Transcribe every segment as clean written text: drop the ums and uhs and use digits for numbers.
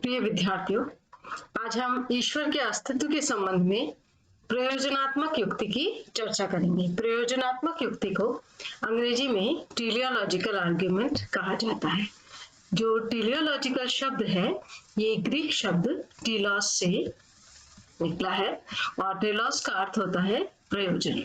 प्रिय विद्यार्थियों, आज हम ईश्वर के अस्तित्व के संबंध में प्रयोजनात्मक युक्ति की चर्चा करेंगे। प्रयोजनात्मक युक्ति को अंग्रेजी में टेलियोलॉजिकल आर्ग्यूमेंट कहा जाता है। जो टेलियोलॉजिकल शब्द है, ये ग्रीक शब्द टीलॉस से निकला है और टेलॉस का अर्थ होता है प्रयोजन।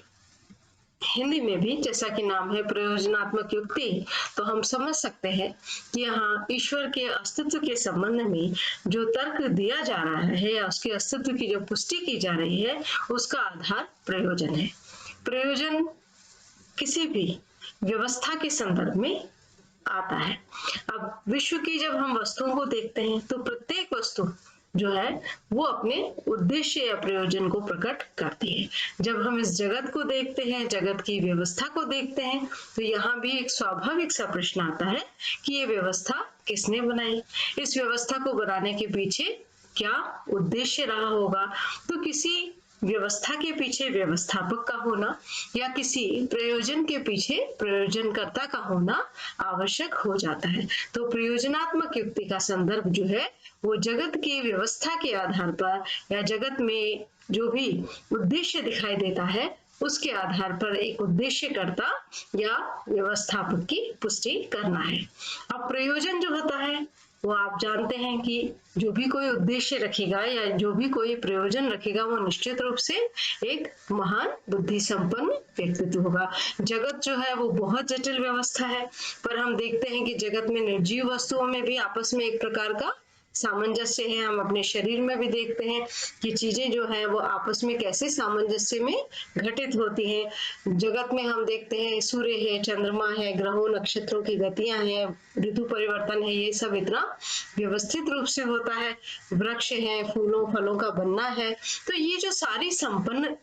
हिंदी में भी जैसा कि नाम है प्रयोजनात्मक युक्ति, तो हम समझ सकते हैं कि यहाँ ईश्वर के अस्तित्व के संबंध में जो तर्क दिया जा रहा है या उसके अस्तित्व की जो पुष्टि की जा रही है, उसका आधार प्रयोजन है। प्रयोजन किसी भी व्यवस्था के संदर्भ में आता है। अब विश्व की जब हम वस्तुओं को देखते हैं तो प्रत्येक वस्तु जो है वो अपने उद्देश्य या प्रयोजन को प्रकट करती है। जब हम इस जगत को देखते हैं, जगत की व्यवस्था को देखते हैं, तो यहाँ भी एक स्वाभाविक सा प्रश्न आता है कि ये व्यवस्था किसने बनाई, इस व्यवस्था को बनाने के पीछे क्या उद्देश्य रहा होगा। तो किसी व्यवस्था के पीछे व्यवस्थापक का होना या किसी प्रयोजन के पीछे प्रयोजनकर्ता का होना आवश्यक हो जाता है। तो प्रयोजनात्मक युक्ति का संदर्भ जो है वो जगत की व्यवस्था के आधार पर या जगत में जो भी उद्देश्य दिखाई देता है उसके आधार पर एक उद्देश्यकर्ता या व्यवस्थापक की पुष्टि करना है। अब प्रयोजन जो होता है वो आप जानते हैं कि जो भी कोई उद्देश्य रखेगा या जो भी कोई प्रयोजन रखेगा वो निश्चित रूप से एक महान बुद्धि संपन्न व्यक्तित्व होगा। जगत जो है वो बहुत जटिल व्यवस्था है, पर हम देखते हैं कि जगत में निर्जीव वस्तुओं में भी आपस में एक प्रकार का सामंजस्य है। हम अपने शरीर में भी देखते हैं कि चीजें जो है वो आपस में कैसे सामंजस्य में घटित होती हैं। जगत में हम देखते हैं सूर्य है, चंद्रमा है, ग्रहों नक्षत्रों की गतियां हैं, ऋतु परिवर्तन है, ये सब इतना व्यवस्थित रूप से होता है। वृक्ष है, फूलों फलों का बनना है। तो ये जो सारी संपन्न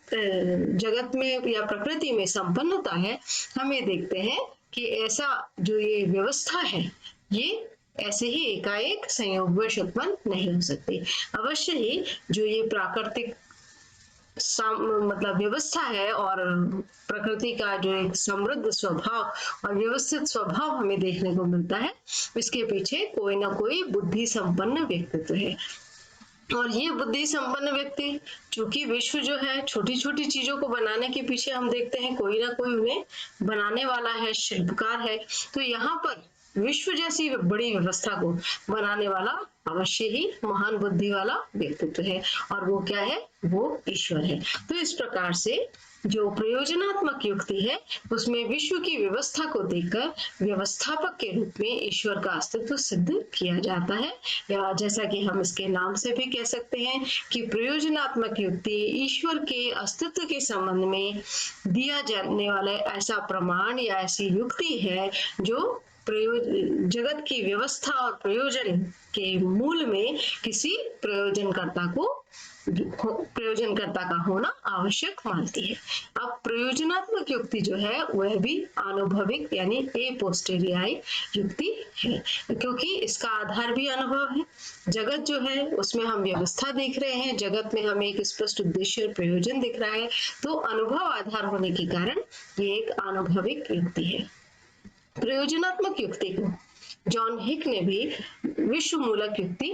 जगत में या प्रकृति में संपन्नता है, हम ये देखते हैं कि ऐसा जो ये व्यवस्था है ये ऐसे ही एकाएक संयोगवश उत्पन्न नहीं हो सकती। अवश्य ही जो ये प्राकृतिक मतलब व्यवस्था है और प्रकृति का जो एक समृद्ध स्वभाव और व्यवस्थित स्वभाव हमें देखने को मिलता है, इसके पीछे कोई ना कोई बुद्धि संपन्न व्यक्तित्व है। और ये बुद्धि संपन्न व्यक्ति, चूंकि विश्व जो है छोटी छोटी चीजों को बनाने के पीछे हम देखते हैं कोई ना कोई उन्हें बनाने वाला है, शिल्पकार है। तो यहाँ पर विश्व जैसी बड़ी व्यवस्था को बनाने वाला अवश्य ही महान बुद्धि वाला व्यक्तित्व है, और वो क्या है, वो ईश्वर है। तो इस प्रकार से जो प्रयोजनात्मक युक्ति है उसमें विश्व की व्यवस्था को देखकर व्यवस्थापक के रूप में ईश्वर का अस्तित्व सिद्ध किया जाता है, या जैसा कि हम इसके नाम से भी कह सकते हैं कि प्रयोजनात्मक युक्ति ईश्वर के अस्तित्व के संबंध में दिया जाने वाला ऐसा प्रमाण या ऐसी युक्ति है जो जगत की व्यवस्था और प्रयोजन के मूल में किसी प्रयोजनकर्ता का होना आवश्यक मानती है। अब प्रयोजनात्मक युक्ति जो है वह भी आनुभविक यानी ए पोस्टेरियाई युक्ति है, क्योंकि इसका आधार भी अनुभव है। जगत जो है उसमें हम व्यवस्था देख रहे हैं, जगत में हमें एक स्पष्ट उद्देश्य और प्रयोजन दिख रहा है, तो अनुभव आधार होने के कारण ये एक आनुभविक युक्ति है। प्रयोजनात्मक युक्ति को जॉन हिक ने भी विश्व मूलक युक्ति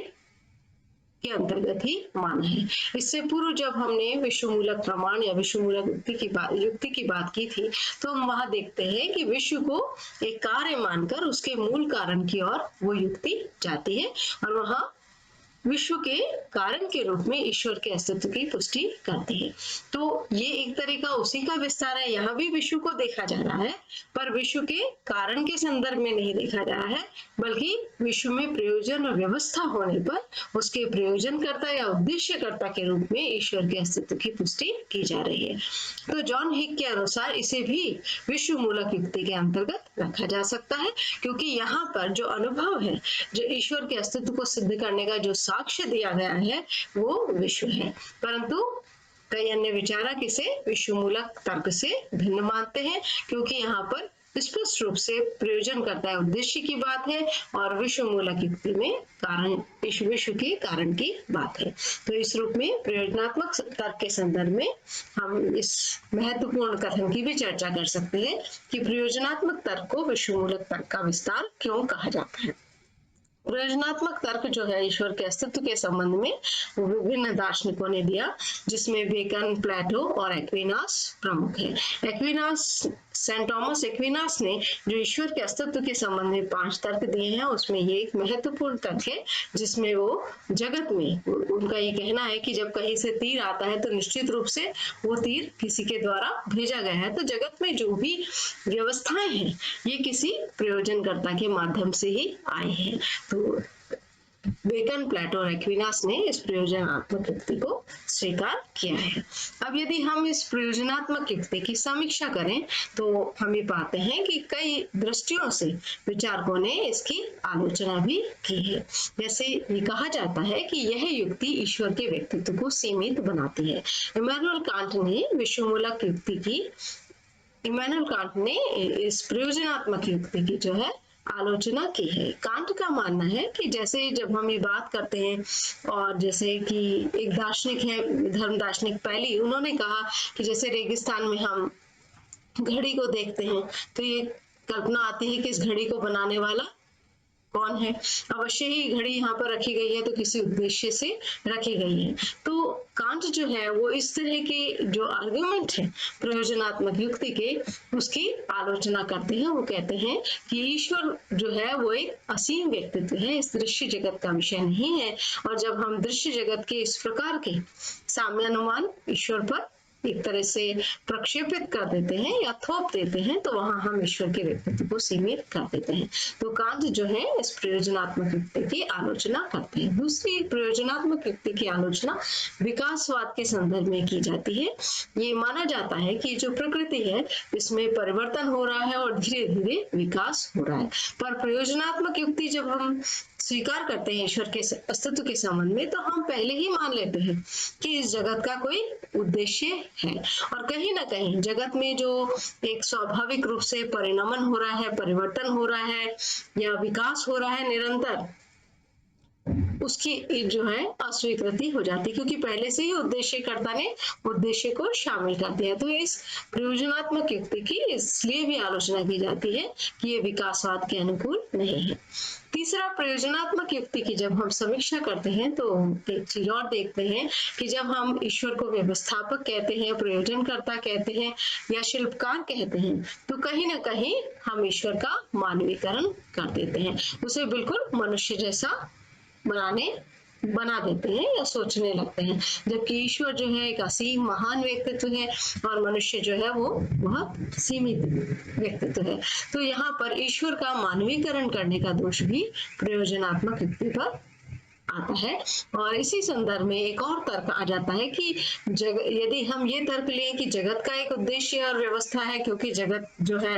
के अंतर्गत ही माना है। इससे पूर्व जब हमने विश्व मूलक प्रमाण या विश्व मूलक युक्ति की बात की थी, तो हम वहां देखते हैं कि विश्व को एक कार्य मानकर उसके मूल कारण की ओर वो युक्ति जाती है और वहां विश्व के कारण के रूप में ईश्वर के अस्तित्व की पुष्टि करती है। तो ये एक तरीका उसी का विस्तार है। यहाँ भी विश्व को देखा जा रहा है, पर विश्व के कारण के संदर्भ में नहीं देखा जा रहा है, बल्कि विश्व में प्रयोजन और व्यवस्था होने पर उसके प्रयोजनकर्ता या उद्देश्यकर्ता के रूप में ईश्वर के अस्तित्व की पुष्टि की जा रही है। तो जॉन हिक के अनुसार इसे भी विश्व मूलक युक्ति के अंतर्गत रखा जा सकता है, क्योंकि यहाँ पर जो अनुभव है, जो ईश्वर के अस्तित्व को सिद्ध करने का जो साक्ष्य दिया गया है वो विश्व है। परंतु कई अन्य विचारक इसे विश्व मूलक तर्क से भिन्न मानते हैं, क्योंकि यहाँ पर स्पष्ट रूप से प्रयोजन करता है उद्देश्य की बात है और विश्व मूलक युक्ति में कारण विश्व के कारण की बात है। तो इस रूप में प्रयोजनात्मक तर्क के संदर्भ में हम इस महत्वपूर्ण कथन की भी चर्चा कर सकते हैं कि प्रयोजनात्मक तर्क को विश्व मूलक तर्क का विस्तार क्यों कहा जाता है। प्रयोजनात्मक तर्क जो है ईश्वर के अस्तित्व के संबंध में वो विभिन्न दार्शनिकों ने दिया, जिसमें बेकन, प्लेटो और एक्विनास प्रमुख है। एक्विनास, सेंट थॉमस एक्विनास ने जो ईश्वर के अस्तित्व के संबंध में 5 तर्क दिए हैं, उसमें ये एक महत्वपूर्ण तर्क है, जिसमें वो जगत में उनका ये कहना है कि जब कहीं से तीर आता है तो निश्चित रूप से वो तीर किसी के द्वारा भेजा गया है। तो जगत में जो भी व्यवस्थाएं हैं ये किसी प्रयोजनकर्ता के माध्यम से ही आए हैं। तो बेकन, प्लेटो और एक्विनास ने इस प्रयोजनात्मक युक्ति को स्वीकार किया है। अब यदि हम इस प्रयोजनात्मक युक्ति की समीक्षा करें तो हम ये पाते हैं कि कई दृष्टियों से विचारकों ने इसकी आलोचना भी की है। जैसे ये कहा जाता है कि यह युक्ति ईश्वर के व्यक्तित्व को सीमित बनाती है। इमैनुअल कांट ने विश्वमूलक युक्ति की इमैनुअल कांट ने इस प्रयोजनात्मक युक्ति की जो है आलोचना की है। कांट का मानना है कि जैसे जब हम ये बात करते हैं, और जैसे कि एक दार्शनिक है, धर्म दार्शनिक पैली, उन्होंने कहा कि जैसे रेगिस्तान में हम घड़ी को देखते हैं तो ये कल्पना आती है कि इस घड़ी को बनाने वाला कौन है। अवश्य ही घड़ी यहाँ पर रखी गई है तो किसी उद्देश्य से रखी गई है। तो कांट जो है वो इस तरह के जो आर्गुमेंट है प्रयोजनात्मक युक्ति के, उसकी आलोचना करते हैं। वो कहते हैं कि ईश्वर जो है वो एक असीम व्यक्तित्व है, इस दृश्य जगत का विषय नहीं है। और जब हम दृश्य जगत के इस प्रकार के साम्यानुमान ईश्वर पर एक तरह से प्रक्षेपित कर देते हैं या थोप देते हैं, तो वहां हम ईश्वर के व्यक्तित्व को सीमित कर देते हैं। तो कांट जो है इस प्रयोजनात्मक युक्ति की आलोचना करते हैं। दूसरी प्रयोजनात्मक युक्ति की आलोचना विकासवाद के संदर्भ में की जाती है। ये माना जाता है कि जो प्रकृति है इसमें परिवर्तन हो रहा है और धीरे धीरे विकास हो रहा है। पर प्रयोजनात्मक युक्ति जब हम स्वीकार करते हैं ईश्वर के अस्तित्व के संबंध में, तो हम पहले ही मान लेते हैं कि इस जगत का कोई उद्देश्य है, और कहीं ना कहीं जगत में जो एक स्वाभाविक रूप से परिणमन हो रहा है, परिवर्तन हो रहा है या विकास हो रहा है निरंतर, उसकी जो है अस्वीकृति हो जाती है, क्योंकि पहले से ही उद्देश्यकर्ता ने उद्देश्य को शामिल कर दिया। तो इस प्रयोजनात्मक युक्ति की इसलिए भी आलोचना की जाती है कि ये विकासवाद के अनुकूल नहीं है। तीसरा, प्रयोजनात्मक युक्ति की जब हम समीक्षा करते हैं तो एक चीज और देखते हैं कि जब हम ईश्वर को व्यवस्थापक कहते हैं, प्रयोजनकर्ता कहते हैं या शिल्पकार कहते हैं, तो कहीं ना कहीं हम ईश्वर का मानवीकरण कर देते हैं, उसे बिल्कुल मनुष्य जैसा बना देते हैं या सोचने लगते हैं। जबकि ईश्वर जो है एक असीम महान व्यक्तित्व है और मनुष्य जो है वो बहुत सीमित व्यक्तित्व है। तो यहाँ पर ईश्वर का मानवीकरण करने का दोष भी प्रयोजनात्मक युक्ति पर आता है। और इसी संदर्भ में एक और तर्क आ जाता है कि यदि हम ये तर्क लें कि जगत का एक उद्देश्य और व्यवस्था है, क्योंकि जगत जो है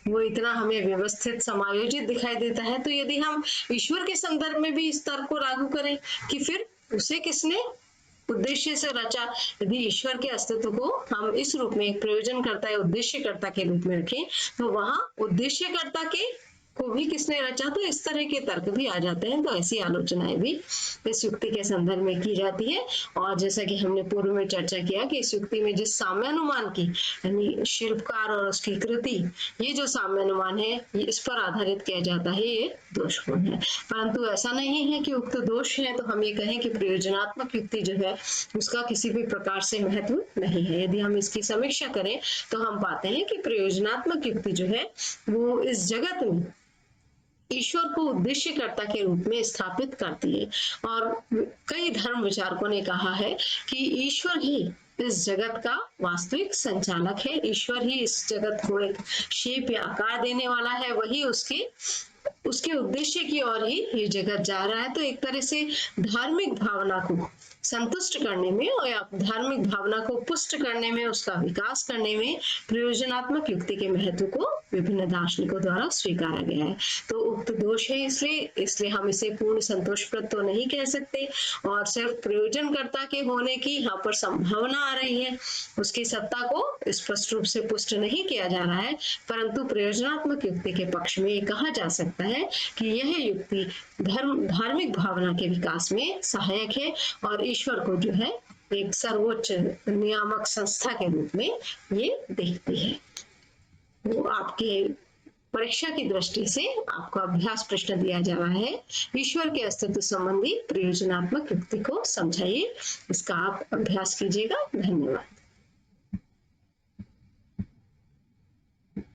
वो इतना हमें व्यवस्थित समायोजित दिखाई देता है, तो यदि हम ईश्वर के संदर्भ में भी इस तर्क को लागू करें कि फिर उसे किसने उद्देश्य से रचा, यदि ईश्वर के अस्तित्व को हम इस रूप में एक प्रयोजनकर्ता या उद्देश्यकर्ता के रूप में रखें, तो वहां उद्देश्यकर्ता के को भी किसने रचा, तो इस तरह के तर्क भी आ जाते हैं। तो ऐसी आलोचनाएं भी इस युक्ति के संदर्भ में की जाती है। और जैसा कि हमने पूर्व में चर्चा किया कि इस युक्ति में जिस साम्यानुमान की, यानी शिल्पकार और उसकी कृति, ये जो साम्यानुमान है ये इस पर आधारित किया जाता है, ये दोषपूर्ण है। परंतु ऐसा नहीं है कि उक्त दोष है तो हम ये कहें कि प्रयोजनात्मक युक्ति जो है उसका किसी भी प्रकार से महत्व नहीं है। यदि हम इसकी समीक्षा करें तो हम पाते हैं कि प्रयोजनात्मक युक्ति जो है वो इस जगत में ईश्वर को उद्देश्यकर्ता के रूप में स्थापित करती है। और कई धर्म विचारकों ने कहा है कि ईश्वर ही इस जगत का वास्तविक संचालक है, ईश्वर ही इस जगत को एक शेप या आकार देने वाला है, वही उसके उद्देश्य की ओर ही ये जगत जा रहा है। तो एक तरह से धार्मिक भावना को संतुष्ट करने में और धार्मिक भावना को पुष्ट करने में, उसका विकास करने में प्रयोजनात्मक युक्ति के महत्व को विभिन्न दार्शनिकों द्वारा स्वीकारा गया है। तो उक्त दोष है, इसलिए हम इसे पूर्ण संतोषप्रद तो नहीं कह सकते, और सिर्फ प्रयोजनकर्ता के होने की यहाँ पर संभावना आ रही है, उसकी सत्ता को स्पष्ट रूप से पुष्ट नहीं किया जा रहा है। परंतु प्रयोजनात्मक युक्ति के पक्ष में कहा जा सकता है कि यह युक्ति धार्मिक भावना के विकास में सहायक है और ईश्वर को जो है एक सर्वोच्च नियामक संस्था के रूप में ये देखती है। वो आपके परीक्षा की दृष्टि से आपको अभ्यास प्रश्न दिया जा रहा है। ईश्वर के अस्तित्व संबंधी प्रयोजनात्मक युक्ति को समझाइए। इसका आप अभ्यास कीजिएगा। धन्यवाद।